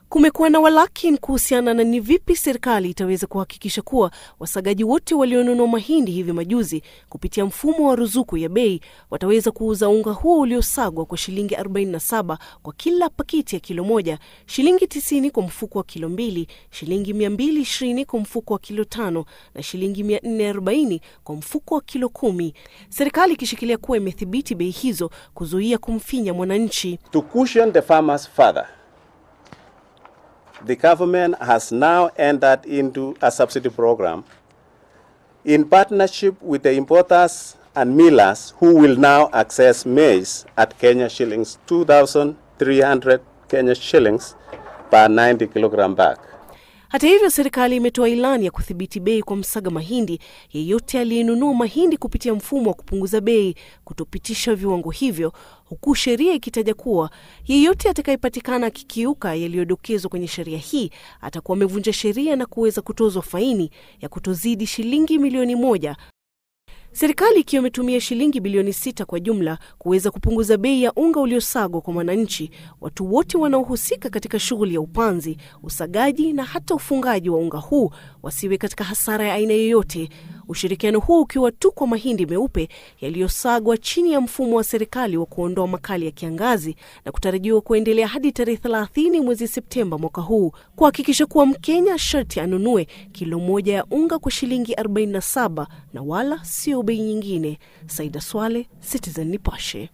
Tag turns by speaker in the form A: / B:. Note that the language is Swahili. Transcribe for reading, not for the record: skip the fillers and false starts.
A: Kumekuwa na walakini kuhusiana na ni vipi serikali itaweza kuhakikisha kuwa wasagaji wote walionunua mahindi hivi majuzi kupitia mfumo wa ruzuku ya bei wataweza kuuza unga huo uliosagwa kwa shilingi 47 kwa kila pakiti ya kilo moja, shilingi 90 kwa mfuko wa kilo 2, shilingi 220 kwa mfuko wa kilo 5 na shilingi 440 kwa mfuko wa kilo 10. Serikali ikishikilia kuwa imethibiti bei hizo kuzuia kumfinya mwananchi.
B: To cushion the farmers further, the government has now entered into a subsidy program in partnership with the importers and millers who will now access maize at Kenya shillings 2,300 Kenya shillings per 90 kilogram bag.
A: Hata hivyo, serikali imetoa ilani ya kudhibiti bei kwa msaga mahindi. Yeyote aliyenunua mahindi kupitia mfumo wa kupunguza bei kutopitisha viwango hivyo, huku sheria ikitaja kuwa yeyote atakayepatikana kikiuka yaliyodokezwa kwenye sheria hii atakuwa amevunja sheria na kuweza kutozwa faini ya kutozidi shilingi milioni 1. Serikali ikiwa imetumia shilingi bilioni 6 kwa jumla kuweza kupunguza bei ya unga uliosagwa kwa wananchi. Watu wote wanaohusika katika shughuli ya upanzi, usagaji na hata ufungaji wa unga huu wasiwe katika hasara ya aina yoyote. Ushirikiano huu ukiwa tu kwa mahindi meupe yaliyosagwa chini ya mfumo wa serikali wa kuondoa makali ya kiangazi na kutarajiwa kuendelea hadi tarehe 30 mwezi Septemba mwaka huu, kuhakikisha kuwa Mkenya sharti anunue kilo moja ya unga kwa shilingi 47 na wala sio bei nyingine. Saida Swale, Citizen Nipashe.